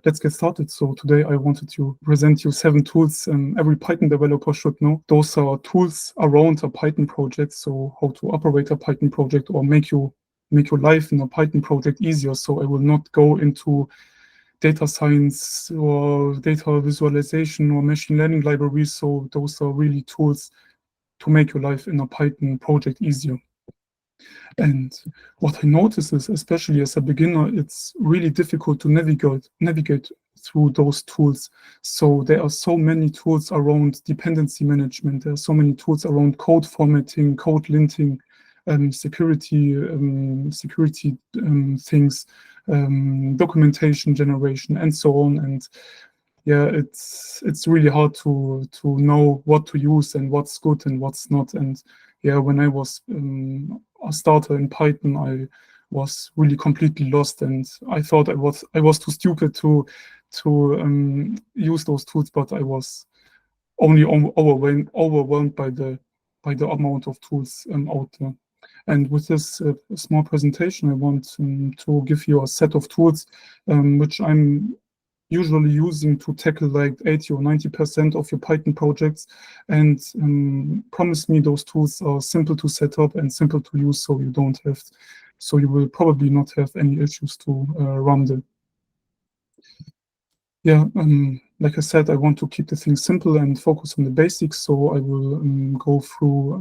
let's get started. So today I wanted to present you 7 tools every Python developer should know. Those are tools around a Python project, so how to operate a Python project or make your life in a Python project easier. So I will not go into data science or data visualization or machine learning libraries. So those are really tools to make your life in a Python project easier. And what I notice is, especially as a beginner, it's really difficult to navigate through those tools. So there are so many tools around dependency management. There are so many tools around code formatting, code linting, security things, documentation generation, and so on. And yeah, it's really hard to know what to use and what's good and what's not. And yeah, when I was a starter in Python, I was really completely lost, and I thought I was too stupid to use those tools, but I was only overwhelmed by the amount of tools out there. And with this small presentation, I want to give you a set of tools which I'm usually using to tackle like 80 or 90% of your Python projects, and promise me those tools are simple to set up and simple to use, so you will probably not have any issues to run them. Yeah, like I said, I want to keep the things simple and focus on the basics. So I will go through,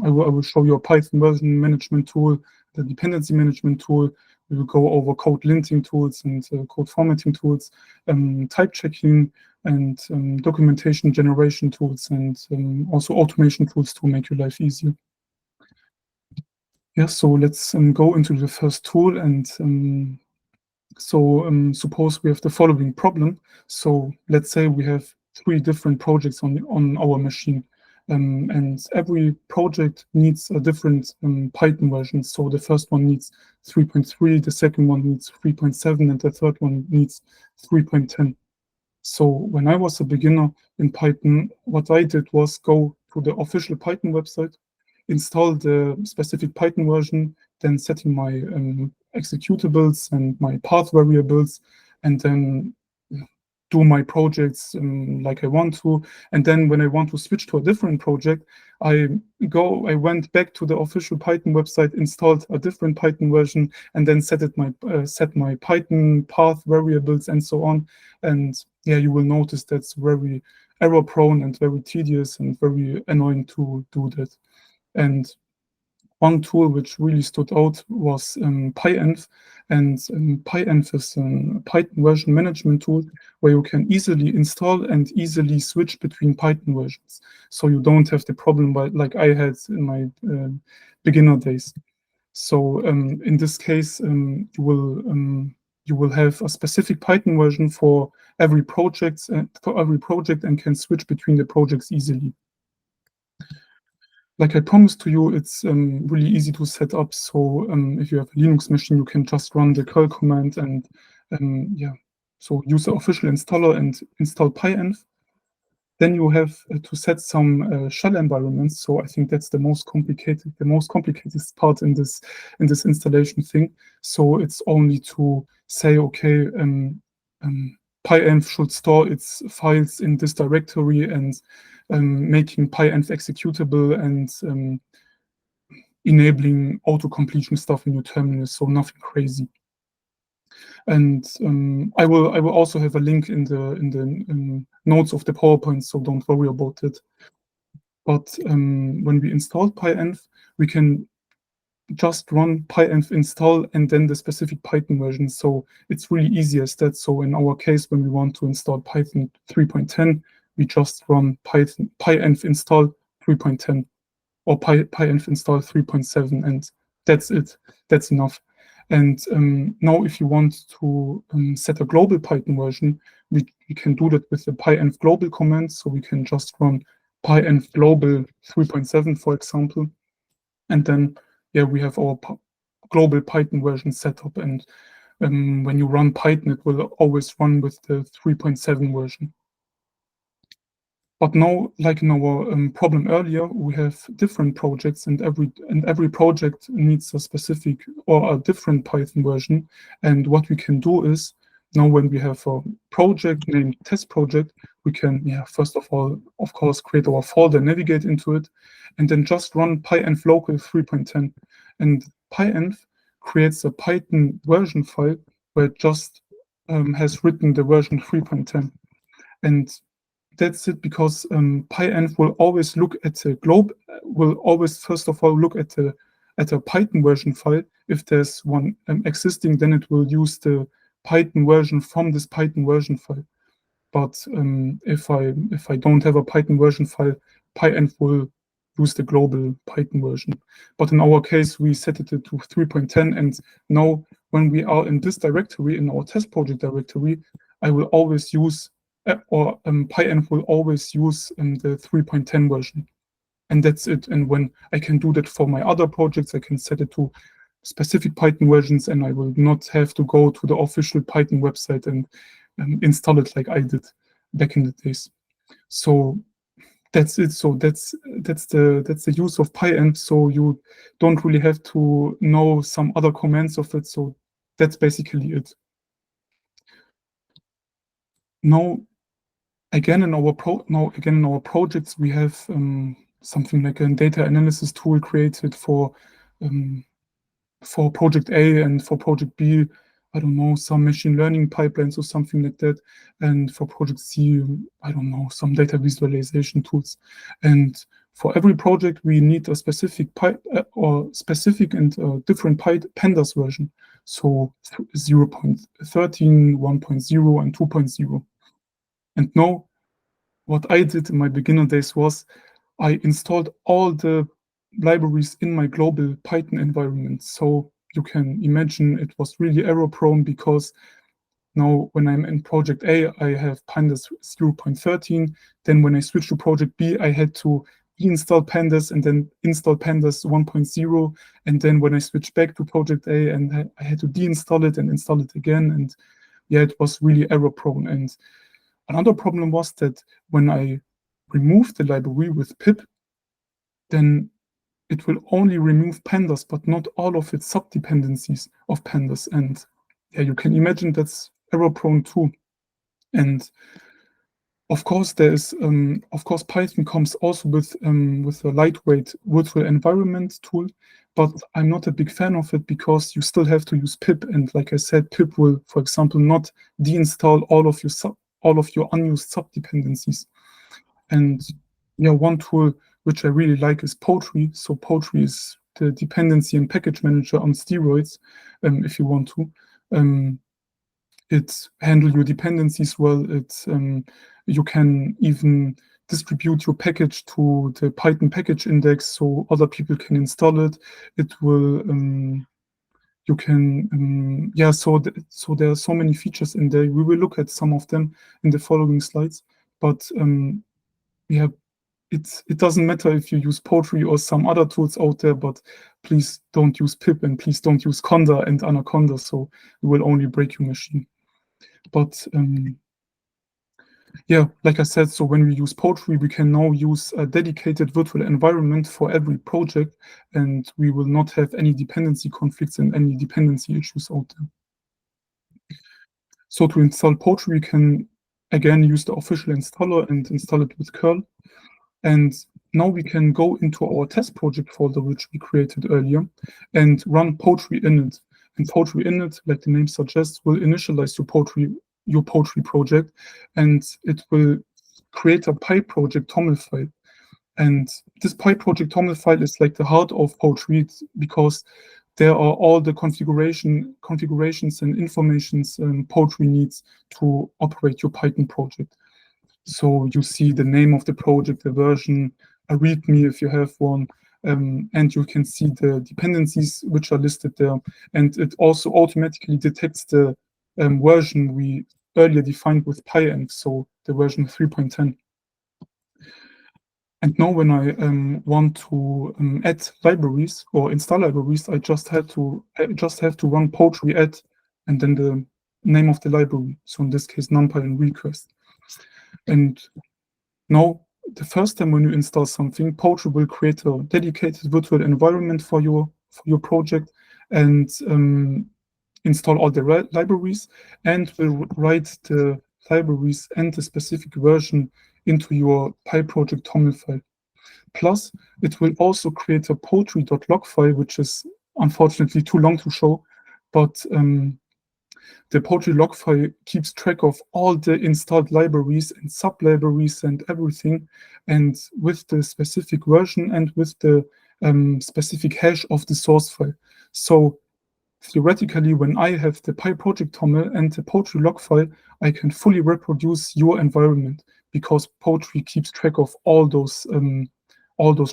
I will show you a Python version management tool, the dependency management tool. We will go over code linting tools and code formatting tools, type checking, and documentation generation tools, and also automation tools to make your life easier. Yeah, so let's go into the first tool. And so suppose we have the following problem. So let's say we have 3 different projects on our machine, and every project needs a different Python version. So the first one needs 3.3, the second one needs 3.7, and the third one needs 3.10. So when I was a beginner in Python, what I did was go to the official Python website, install the specific Python version, then setting my executables and my path variables, and then do my projects like I want to. And then when I want to switch to a different project, I went back to the official Python website, installed a different Python version, and then set my Python path variables and so on. And yeah, you will notice that's very error prone and very tedious and very annoying to do that. And one tool which really stood out was Pyenv. And Pyenv is a Python version management tool where you can easily install and easily switch between Python versions. So you don't have the problem like I had in my beginner days. So in this case, you will have a specific Python version for every project and can switch between the projects easily. Like I promised to you, it's really easy to set up. So if you have a Linux machine, you can just run the curl command and yeah, so use the official installer and install Pyenv. Then you have to set some shell environments. So I think that's the most complicated part in this installation thing. So it's only to say, okay, Pyenv should store its files in this directory, and making Pyenv executable and enabling auto-completion stuff in your terminal, so nothing crazy. And I will also have a link in the notes of the PowerPoint, so don't worry about it. But when we install Pyenv, we can just run pyenv install and then the specific Python version. So it's really easy as that. So in our case, when we want to install Python 3.10, we just run pyenv install 3.10 or pyenv install 3.7, and that's it. That's enough. And now if you want to set a global Python version, we can do that with the pyenv global command. So we can just run pyenv global 3.7, for example. And then, yeah, we have our global Python version set up. And when you run Python, it will always run with the 3.7 version. But now, like in our problem earlier, we have different projects, and every project needs a specific or a different Python version. And what we can do is now when we have a project named test project, we can, first of all, of course, create our folder, navigate into it, and then just run pyenv local 3.10. And pyenv creates a Python version file where it just has written the version 3.10. And that's it, because pyenv will always look at the will always first of all look at a Python version file. If there's one existing, then it will use the Python version from this Python version file. But if I don't have a Python version file, pyenv will use the global Python version. But in our case, we set it to 3.10, and now when we are in this directory, in our test project directory, I will always use pyenv will always use the 3.10 version. And that's it. And when I can do that for my other projects, I can set it to specific Python versions, and I will not have to go to the official Python website and install it like I did back in the days. So that's it. So that's the use of pyenv. So you don't really have to know some other commands of it. So that's basically it. Now again in our projects, we have something like a data analysis tool created for project A, and for project B, I don't know, some machine learning pipelines or something like that. And for project C, I don't know, some data visualization tools. And for every project, we need a specific specific and different pandas version. So 0.13, 1.0, and 2.0. And now, what I did in my beginner days was I installed all the libraries in my global Python environment. So you can imagine it was really error prone, because now when I'm in project A, I have pandas 0.13. Then when I switch to project B, I had to install pandas and then install pandas 1.0. And then when I switch back to project A, and I had to deinstall it and install it again. And yeah, it was really error prone. And another problem was that when I removed the library with pip, then it will only remove pandas, but not all of its subdependencies of pandas. And yeah, you can imagine that's error prone too. And of course, Python comes also with a lightweight virtual environment tool, but I'm not a big fan of it, because you still have to use pip. And like I said, pip will, for example, not deinstall all of your unused subdependencies. And yeah, one tool which I really like is Poetry. So Poetry is the dependency and package manager on steroids, if you want to. It handles your dependencies well. You can even distribute your package to the Python package index so other people can install it. It will you can so there are so many features in there. We will look at some of them in the following slides, but it doesn't matter if you use Poetry or some other tools out there, but please don't use pip, and please don't use Conda and Anaconda, so it will only break your machine. But yeah, like I said, so when we use Poetry, we can now use a dedicated virtual environment for every project, and we will not have any dependency conflicts and any dependency issues out there. So to install Poetry, we can again use the official installer and install it with curl. And now we can go into our test project folder, which we created earlier, and run Poetry init. And Poetry init, like the name suggests, will initialize your Poetry project, and it will create a PyProject TOML file. And this PyProject TOML file is like the heart of Poetry, because there are all the configurations and informations Poetry needs to operate your Python project. So you see the name of the project, the version, a README if you have one, and you can see the dependencies which are listed there. And it also automatically detects the version we earlier defined with pyenv, so the version 3.10. And now when I want to add libraries or install libraries, I just have to run Poetry add and then the name of the library. So in this case, NumPy and request. And now, the first time when you install something, Poetry will create a dedicated virtual environment for your project, and install all the libraries, and will write the libraries and the specific version into your PyProject TOML file. Plus, it will also create a poetry.log file, which is unfortunately too long to show, but the poetry log file keeps track of all the installed libraries and sub-libraries and everything, and with the specific version and with the specific hash of the source file. So theoretically, when I have the PyProject TOML and the poetry log file, I can fully reproduce your environment, because poetry keeps track of all those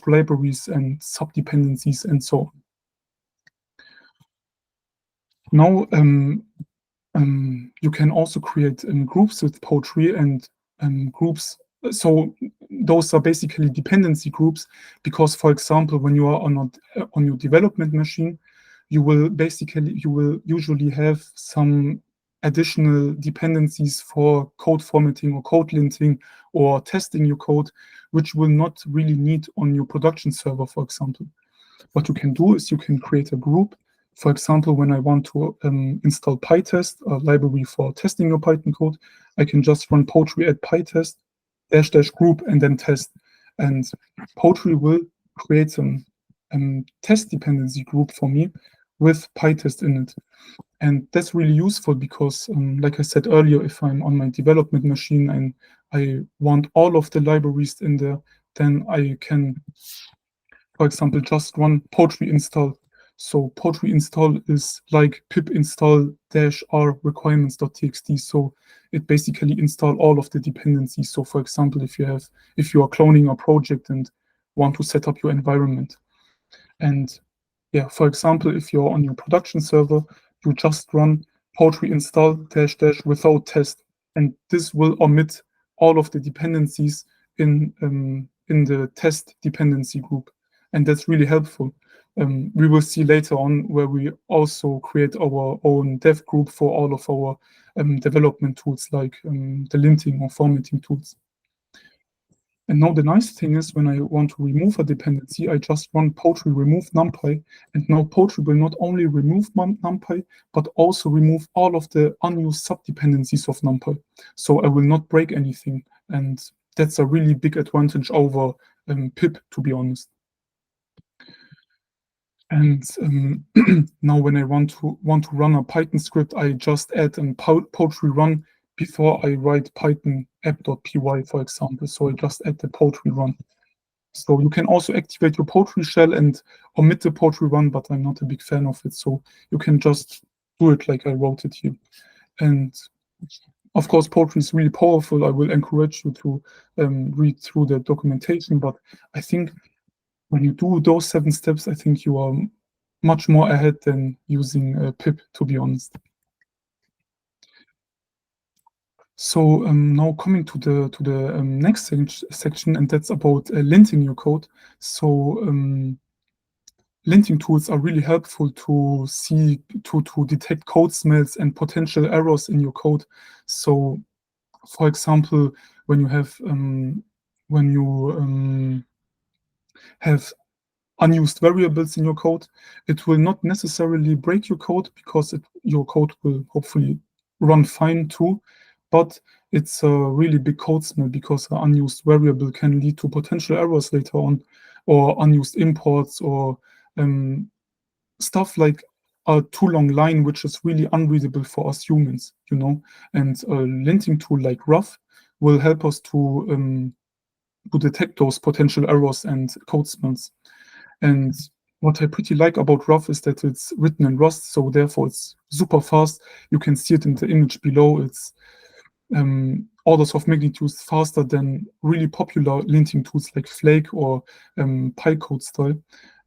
libraries and sub-dependencies and so on. Now, you can also create groups with poetry, and groups. So those are basically dependency groups, because, for example, when you are on your development machine, you will usually have some additional dependencies for code formatting or code linting or testing your code, which will not really need on your production server, for example. What you can do is you can create a group. For example, when I want to install PyTest, a library for testing your Python code, I can just run poetry at pytest -- group and then test. And poetry will create some test dependency group for me with PyTest in it. And that's really useful because, like I said earlier, if I'm on my development machine and I want all of the libraries in there, then I can, for example, just run poetry install. So poetry install is like pip install -r requirements.txt. So it basically install all of the dependencies. So for example, if you are cloning a project and want to set up your environment. And yeah, for example, if you're on your production server, you just run poetry install -- without test. And this will omit all of the dependencies in the test dependency group. And that's really helpful. We will see later on where we also create our own dev group for all of our development tools, like the linting or formatting tools. And now the nice thing is, when I want to remove a dependency, I just run poetry remove numpy, and now poetry will not only remove numpy, but also remove all of the unused sub-dependencies of numpy. So I will not break anything, and that's a really big advantage over pip, to be honest. And now when I want to run a Python script, I just add a poetry run before I write Python app.py, for example. So I just add the poetry run. So you can also activate your poetry shell and omit the poetry run, but I'm not a big fan of it. So you can just do it like I wrote it here. And of course, poetry is really powerful. I will encourage you to read through the documentation, but I think when you do those 7 steps, I think you are much more ahead than using pip, to be honest. So now coming to the next section, and that's about linting your code. So linting tools are really helpful to detect code smells and potential errors in your code. So, for example, when you have unused variables in your code, it will not necessarily break your code, because your code will hopefully run fine too, but it's a really big code smell, because an unused variable can lead to potential errors later on, or unused imports, or stuff like a too long line, which is really unreadable for us humans, and a linting tool like Ruff will help us to detect those potential errors and code smells. And what I pretty like about Ruff is that it's written in Rust, so therefore it's super fast. You can see it in the image below. It's orders of magnitude faster than really popular linting tools like Flake or PyCode style.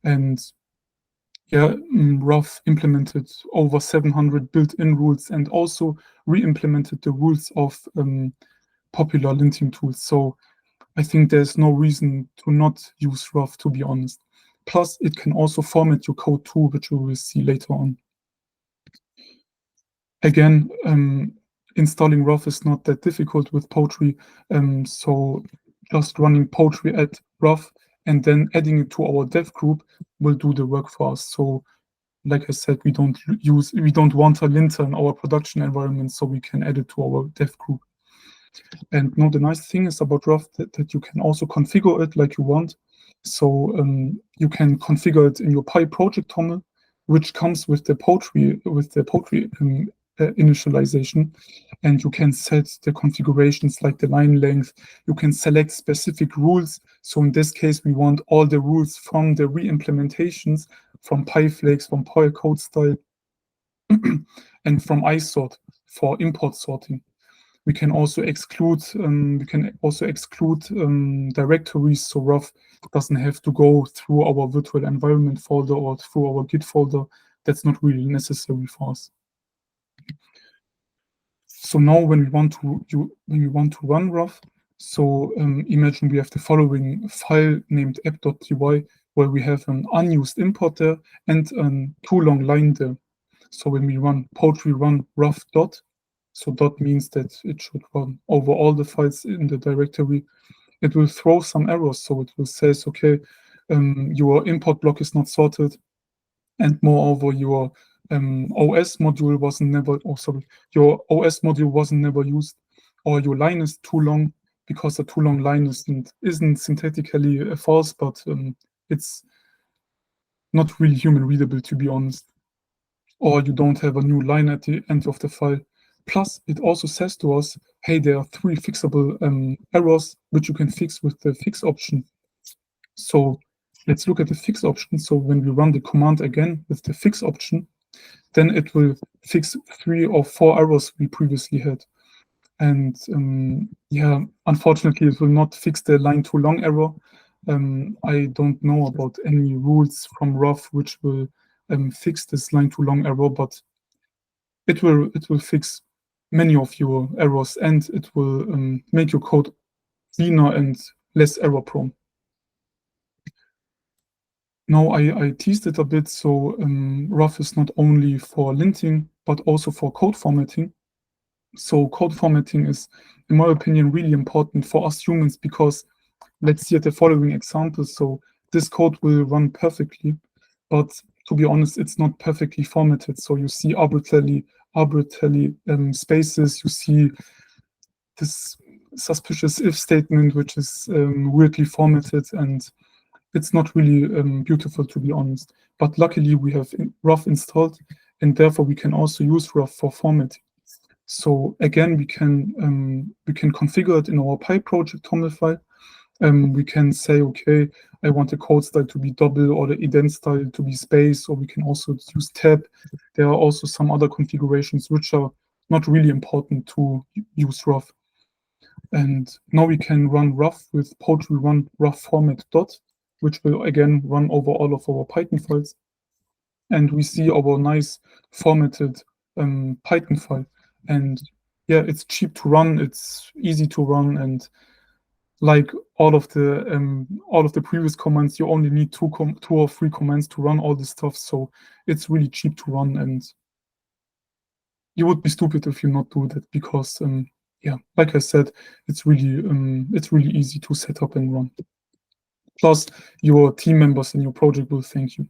And yeah, Ruff implemented over 700 built-in rules, and also re-implemented the rules of popular linting tools. So I think there's no reason to not use Ruff, to be honest. Plus, it can also format your code too, which we will see later on. Again, installing Ruff is not that difficult with poetry. So just running poetry at Ruff and then adding it to our dev group will do the work for us. So like I said, we don't want a linter in our production environment, so we can add it to our dev group. And now the nice thing is about Ruff that you can also configure it like you want. So you can configure it in your Py project toml, which comes with the Poetry initialization, and you can set the configurations like the line length. You can select specific rules. So in this case, we want all the rules from the re-implementations, from PyFlakes, from Py code style, and from isort for import sorting. We can also exclude directories, so Ruff doesn't have to go through our virtual environment folder or through our Git folder. That's not really necessary for us. So now when we want to run Ruff, so imagine we have the following file named app.py, where we have an unused import there and a too long line there. So when we run poetry run Ruff dot, so dot means that it should run over all the files in the directory, it will throw some errors. So it will say, okay, your import block is not sorted, and moreover, your OS module your OS module wasn't never used, or your line is too long, because a too long line isn't syntactically false, but it's not really human readable, to be honest. Or you don't have a new line at the end of the file. Plus, it also says to us, hey, there are 3 fixable errors which you can fix with the fix option. So let's look at the fix option. So when we run the command again with the fix option, then it will fix 3 or 4 errors we previously had. And yeah, unfortunately, it will not fix the line too long error. I don't know about any rules from Ruff which will fix this line too long error, but it will fix many of your errors, and it will make your code cleaner and less error prone. Now I teased it a bit, so Ruff is not only for linting, but also for code formatting. So code formatting is, in my opinion, really important for us humans, because let's see at the following example. So this code will run perfectly, but to be honest, it's not perfectly formatted. So you see arbitrary spaces, you see this suspicious if statement, which is weirdly formatted, and it's not really beautiful, to be honest. But luckily we have Ruff installed, and therefore we can also use Ruff for formatting. So again, we can configure it in our Py project toml file. We can say, okay, I want the code style to be double, or the ident style to be space, or we can also use tab. There are also some other configurations which are not really important to use Ruff. And now we can run Ruff with poetry run Ruff format dot, which will again run over all of our Python files. And we see our nice formatted Python file. And yeah, it's cheap to run, it's easy to run, and like all of the previous commands, you only need 2 or 3 commands to run all this stuff. So it's really cheap to run, and you would be stupid if you not do that, because yeah, like I said, it's really easy to set up and run. Plus, your team members in your project will thank you.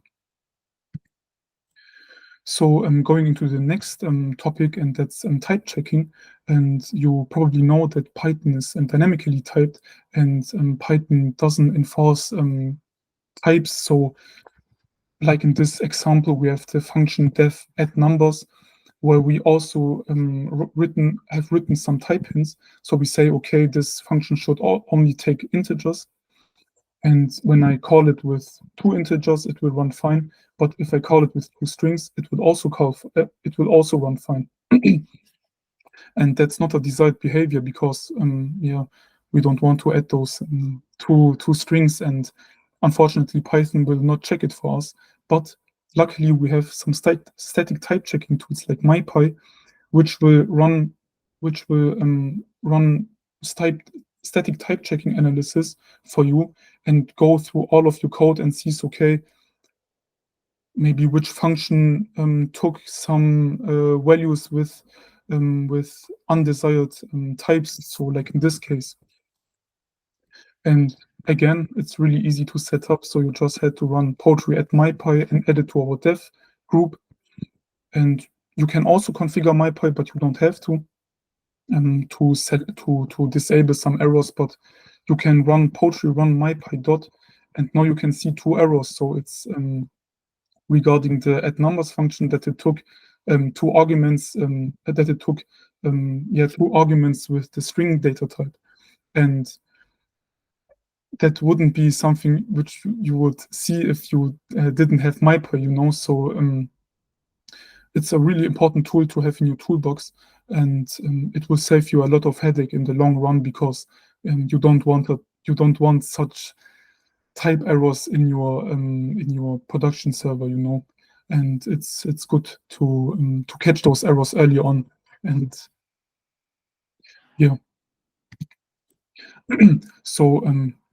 So going into the next topic, and that's type checking. And you probably know that Python is dynamically typed, and Python doesn't enforce types. So like in this example, we have the function def add numbers, where we also have written some type hints. So we say, okay, this function should only take integers. And when I call it with 2 integers, it will run fine. But if I call it with 2 strings, it will also run fine. And that's not a desired behavior, because yeah, we don't want to add those two strings, and unfortunately Python will not check it for us. But luckily we have some static type checking tools like mypy, which will run static type checking analysis for you, and go through all of your code and sees, okay, maybe which function took some values with undesired types, so like in this case. And again, it's really easy to set up, so you just had to run poetry at mypy and add it to our dev group. And you can also configure mypy, but you don't have to disable some errors. But you can run poetry run mypy dot, and now you can see 2 errors. So it's regarding the add numbers function that it took 2 arguments that it took 2 arguments with the string data type, and that wouldn't be something which you would see if you didn't have mypy, you know. So it's a really important tool to have in your toolbox, and it will save you a lot of headache in the long run, because you don't want such type errors in your production server, you know. And it's good to catch those errors early on. And yeah. So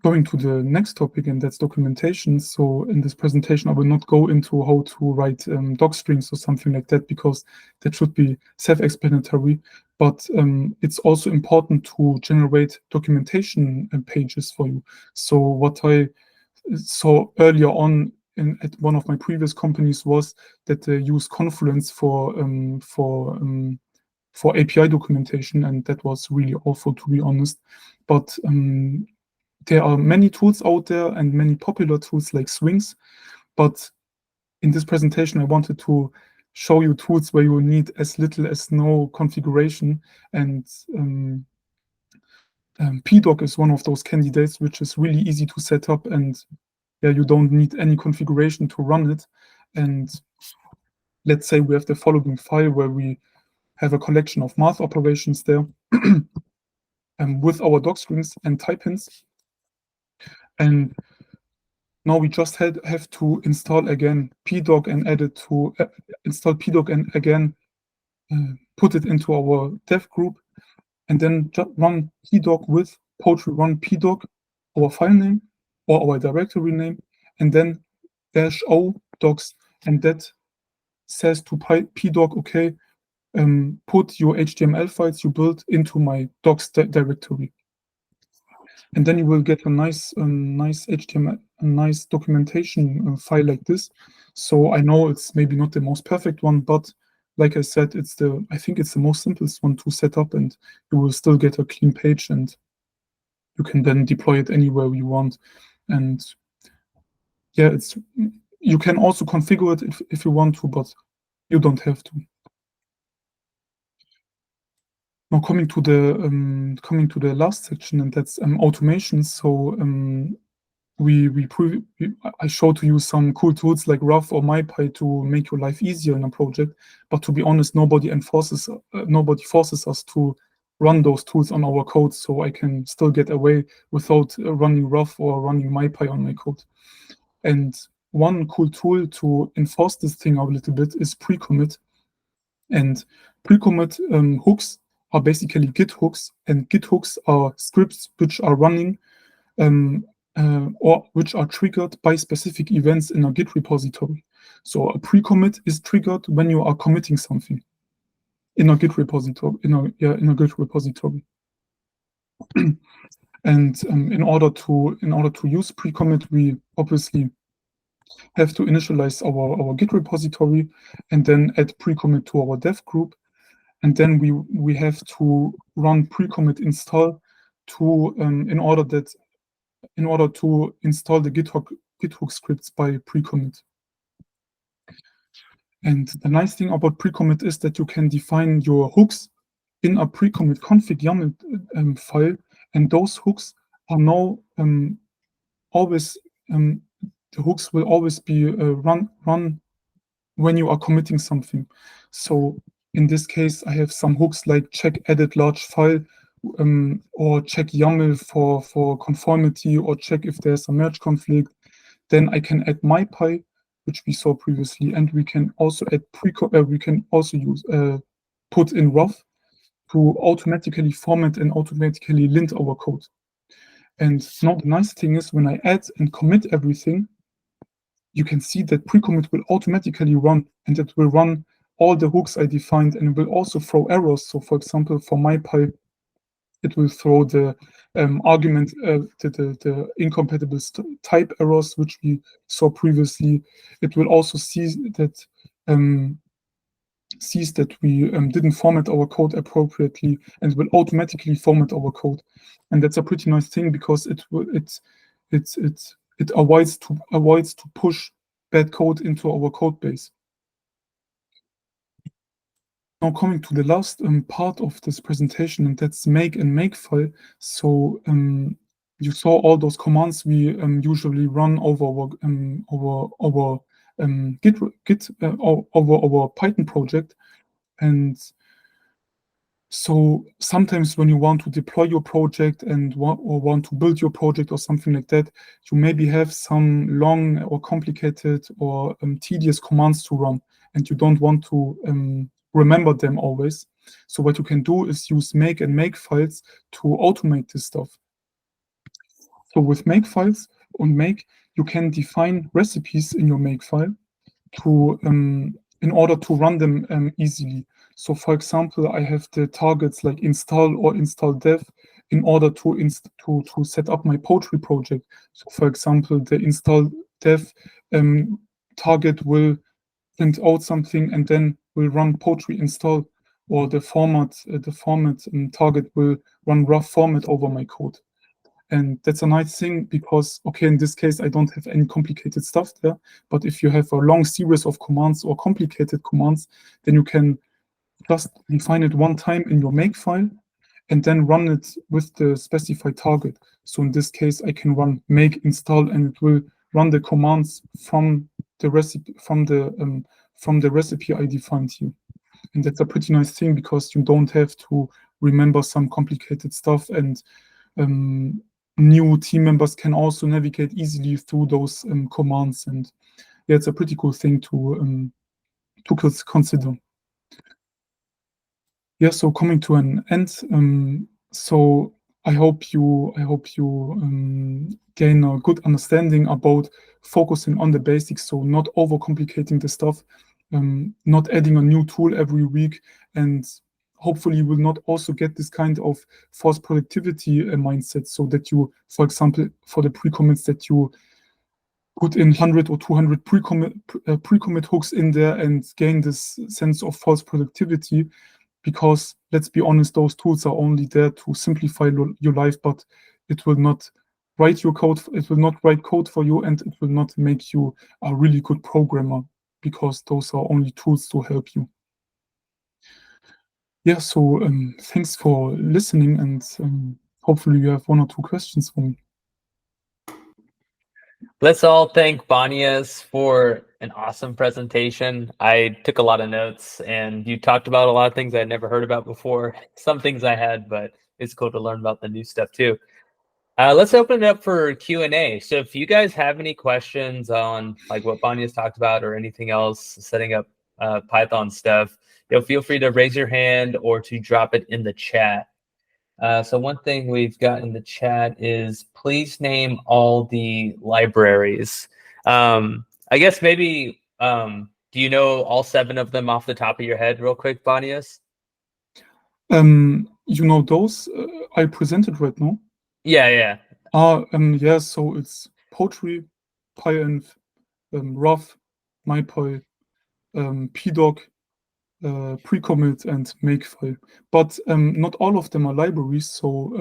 going to the next topic, and that's documentation. So in this presentation, I will not go into how to write doc strings or something like that, because that should be self-explanatory. But it's also important to generate documentation pages for you. So what I saw earlier on at one of my previous companies was that they use Confluence for API documentation, and that was really awful, to be honest. But there are many tools out there and many popular tools like Swings. But in this presentation, I wanted to show you tools where you need as little as no configuration. And pdoc is one of those candidates, which is really easy to set up, and yeah, you don't need any configuration to run it. And let's say we have the following file where we have a collection of math operations there with our doc strings and type hints. And now we just have to install again pdoc and add it to install pdoc, and again put it into our dev group, and then just run pdoc with poetry run pdoc, our file name or our directory name, and then -o docs, and that says to pdoc, okay, put your HTML files you built into my docs directory. And then you will get a nice HTML, a nice documentation file like this. So I know it's maybe not the most perfect one, but like I said, I think it's the most simplest one to set up, and you will still get a clean page, and you can then deploy it anywhere you want. And yeah, you can also configure it if you want to, but you don't have to. Now coming to the last section, and that's automation. So I showed to you some cool tools like Ruff or mypy to make your life easier in a project. But to be honest, nobody forces us to run those tools on our code. So I can still get away without running Ruff or running mypy on my code. And one cool tool to enforce this thing out a little bit is pre-commit. And pre-commit hooks are basically Git hooks, and Git hooks are scripts which are running or which are triggered by specific events in a Git repository. So a pre-commit is triggered when you are committing something in a Git repository. In a Git repository. And in order to use pre-commit, we obviously have to initialize our Git repository and then add pre-commit to our dev group. And then we have to run pre-commit install in order to install the GitHook scripts by pre-commit. And the nice thing about pre-commit is that you can define your hooks in a pre-commit config YAML file, and those hooks are now always the hooks will always be run when you are committing something. So in this case, I have some hooks like check edit large file, or check YAML for conformity, or check if there's a merge conflict. Then I can add mypy, which we saw previously, and we can also add use put in Ruff to automatically format and automatically lint our code. And now the nice thing is, when I add and commit everything, you can see that pre-commit will automatically run, and it will run all the hooks I defined, and it will also throw errors. So for example, for mypy, it will throw the argument, the incompatible type errors, which we saw previously. It will also see that sees that we didn't format our code appropriately and will automatically format our code. And that's a pretty nice thing because it avoids to push bad code into our code base. Now coming to the last part of this presentation, and that's make and makefile. So you saw all those commands we usually run over our Git over our Python project. And so sometimes when you want to deploy your project and want to build your project or something like that, you maybe have some long or complicated or tedious commands to run, and you don't want to remember them always. So what you can do is use make and makefiles to automate this stuff. So with makefiles on make, you can define recipes in your makefile to in order to run them easily. So for example, I have the targets like install or install dev in order to set up my poetry project. So for example, the install dev target will print out something and then will run poetry install, or the format target will run Ruff format over my code. And that's a nice thing because, okay, in this case, I don't have any complicated stuff there. But if you have a long series of commands or complicated commands, then you can just define it one time in your makefile and then run it with the specified target. So in this case, I can run make install and it will run the commands from the recipe I defined here. And that's a pretty nice thing because you don't have to remember some complicated stuff, and new team members can also navigate easily through those commands. And yeah, it's a pretty cool thing to consider. Yeah, so coming to an end, so I hope you gain a good understanding about focusing on the basics, so not overcomplicating the stuff, not adding a new tool every week, and hopefully you will not also get this kind of forced productivity mindset, so that you, for example, for the pre-commits, that you put in 100 or 200 pre-commit hooks in there and gain this sense of false productivity. Because let's be honest, those tools are only there to simplify your life, but it will not write your code. It will not write code for you, and it will not make you a really good programmer, because those are only tools to help you. Yeah, so thanks for listening, and hopefully you have one or two questions for me. Let's all thank Banias for an awesome presentation. I took a lot of notes, and you talked about a lot of things I had never heard about before. Some things I had, but it's cool to learn about the new stuff too. Let's open it up for Q&A. So if you guys have any questions on like what Banias talked about or anything else, setting up Python stuff, feel free to raise your hand or to drop it in the chat. So one thing we've got in the chat is please name all the libraries. I guess maybe, do you know all 7 of them off the top of your head real quick, Banias? You know those I presented right now? Yeah. Yeah, so it's poetry, Pyenv, Ruff, mypy, pdoc, pre-commit, and makefile. But not all of them are libraries. So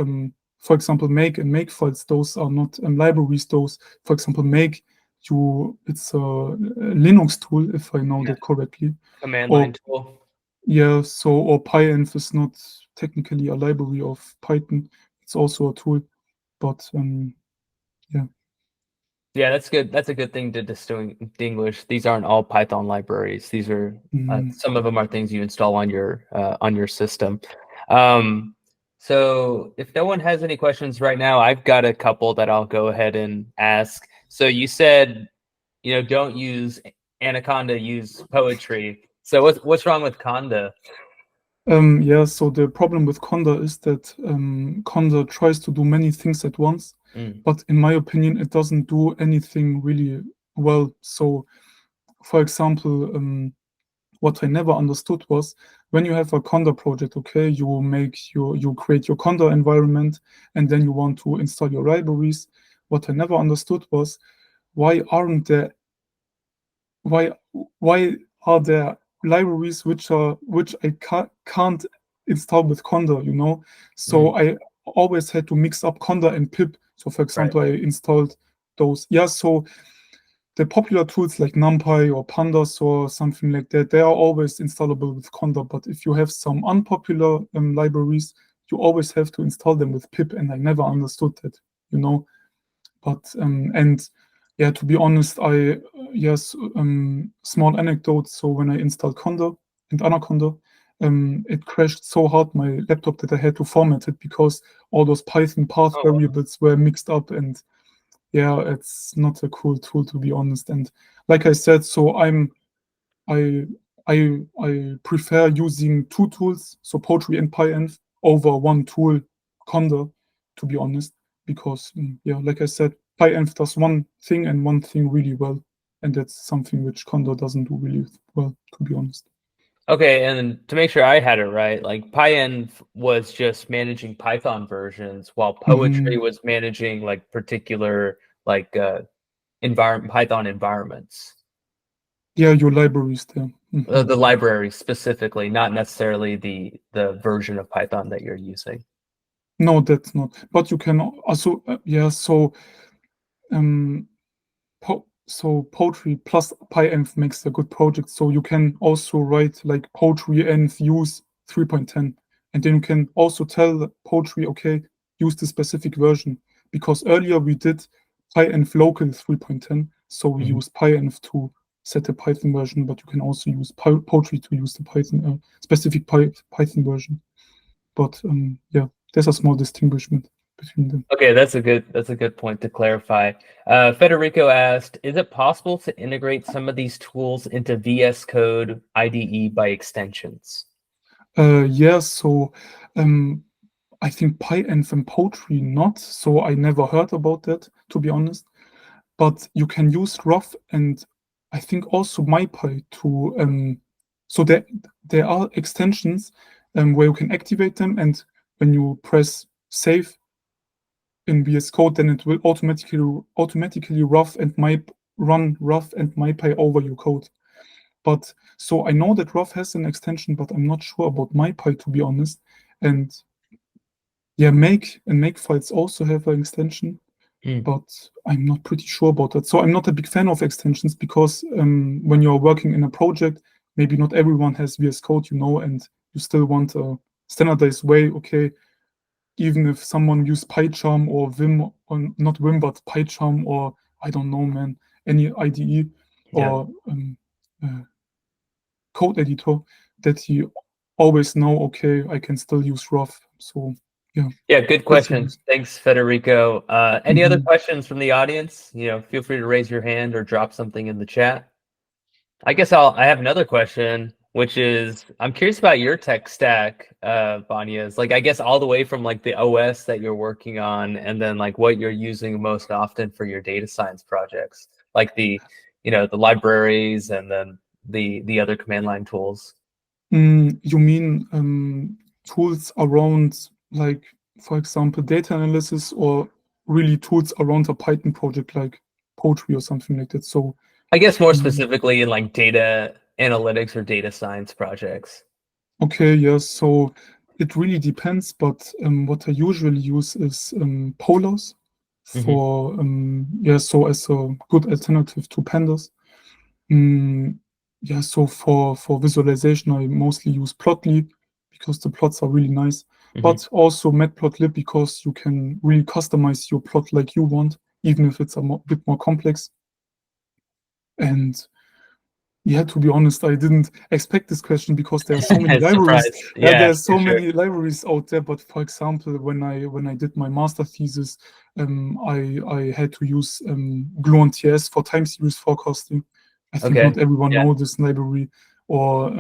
for example, make and makefiles, those are not libraries. Those, for example, make, it's a Linux tool, if I know that correctly. Command line tool. Yeah, so, or Pyenv is not technically a library of Python. It's also a tool, but yeah. Yeah, that's good. That's a good thing to distinguish. These aren't all Python libraries. These are some of them are things you install on your system. So if no one has any questions right now, I've got a couple that I'll go ahead and ask. So you said, don't use Anaconda, use poetry. So what's wrong with Conda? Yeah, so the problem with Conda is that Conda tries to do many things at once, but in my opinion, it doesn't do anything really well. So, for example, what I never understood was when you have a Conda project, okay, you create your Conda environment, and then you want to install your libraries. What I never understood was why are there libraries which I can't install with Conda, you know? So I always had to mix up Conda and pip. So for example, I installed those. Yeah, so the popular tools like NumPy or Pandas or something like that, they are always installable with Conda. But if you have some unpopular libraries, you always have to install them with pip, and I never understood that, you know. But and yeah, to be honest, small anecdote. So when I installed Conda and Anaconda, it crashed so hard my laptop that I had to format it because all those Python path variables were mixed up, and yeah, it's not a cool tool, to be honest. And like I said, so I prefer using two tools, so Poetry and Pyenv, over one tool, Conda, to be honest, because yeah, like I said, Pyenv does one thing and one thing really well, and that's something which Conda doesn't do really well, to be honest. Okay, and to make sure I had it right, like Pyenv was just managing Python versions, while Poetry was managing like particular like Python environments. Yeah, your libraries there. The library specifically, not necessarily the version of Python that you're using. No, that's not. But you can also yeah. So so Poetry plus Pyenv makes a good project. So you can also write like Poetry and use 3.10, and then you can also tell Poetry, okay, use the specific version, because earlier we did Pyenv local 3.10, so we use Pyenv to set the Python version, but you can also use Poetry to use the Python specific Python version. But yeah, there's a small distinguishment between them. Okay, that's a good point to clarify. Federico asked, is it possible to integrate some of these tools into VS Code IDE by extensions? Yeah, so I think Pyenv and Poetry not, so I never heard about that, to be honest. But you can use Ruff and I think also mypy to so there are extensions where you can activate them, and when you press save in VS Code, then it will automatically run Ruff and mypy over your code. But so I know that Ruff has an extension, but I'm not sure about mypy, to be honest. And yeah, Makefiles also have an extension, but I'm not pretty sure about that. So I'm not a big fan of extensions because when you're working in a project, maybe not everyone has VS Code, you know, and you still want a standardized way. Okay, even if someone use PyCharm or Vim, or not Vim, but PyCharm, or I don't know, man, any IDE or code editor, that you always know, okay, I can still use Ruff. So yeah. Yeah, good question. Thanks, Federico. Any other questions from the audience? You know, feel free to raise your hand or drop something in the chat. I guess I have another question, which is I'm curious about your tech stack, Banias. Like I guess all the way from like the OS that you're working on, and then like what you're using most often for your data science projects, like the libraries and then the other command line tools. You mean tools around, like, for example, data analysis, or really tools around a Python project like Poetry or something like that? So I guess more specifically in like data analytics or data science projects. okay, yeah, so it really depends, but what I usually use is polars for yeah, so as a good alternative to pandas. Yeah, so for visualization, I mostly use Plotly because the plots are really nice, but also matplotlib because you can really customize your plot like you want, even if it's a bit more complex. And yeah, to be honest, I didn't expect this question because there are so many libraries. Yeah, there's so many libraries out there. But for example, when I did my master thesis, I had to use Gluon_TS for time series forecasting. I think not everyone knows this library, or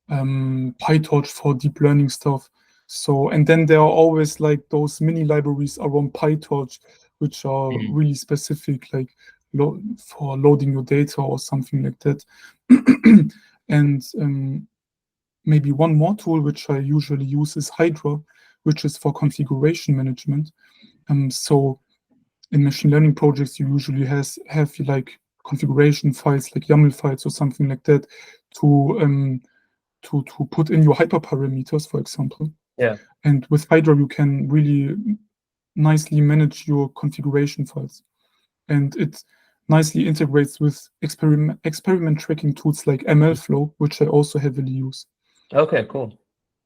PyTorch for deep learning stuff. So, and then there are always like those mini libraries around PyTorch, which are really specific, like for loading your data or something like that. And maybe one more tool which I usually use is Hydra, which is for configuration management. So in machine learning projects, you usually have like configuration files like YAML files or something like that to put in your hyperparameters, for example. Yeah. And with Hydra, you can really nicely manage your configuration files. And it nicely integrates with experiment tracking tools like MLflow, which I also heavily use. Okay, cool.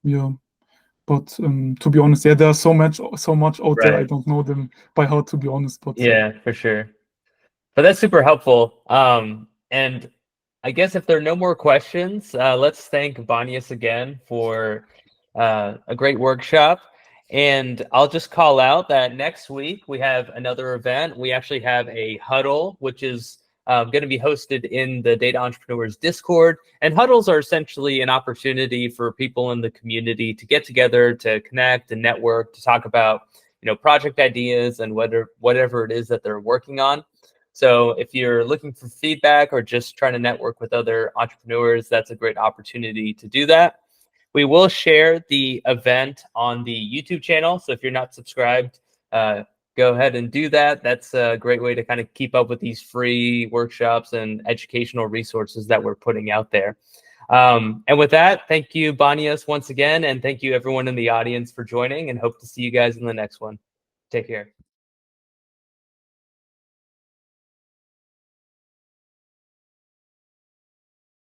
Yeah. But to be honest, yeah, there's so much out there. I Right. don't know them by heart, to be honest. But Yeah, for sure. But that's super helpful. And I guess if there are no more questions, let's thank Banias again for a great workshop. And I'll just call out that next week we have another event. We actually have a huddle, which is going to be hosted in the Data Entrepreneurs Discord. And huddles are essentially an opportunity for people in the community to get together, to connect and network, to talk about project ideas and whatever it is that they're working on. So if you're looking for feedback or just trying to network with other entrepreneurs, that's a great opportunity to do that. We will share the event on the YouTube channel. So if you're not subscribed, go ahead and do that. That's a great way to kind of keep up with these free workshops and educational resources that we're putting out there. And with that, thank you, Banias, once again. And thank you, everyone in the audience, for joining, and hope to see you guys in the next one. Take care.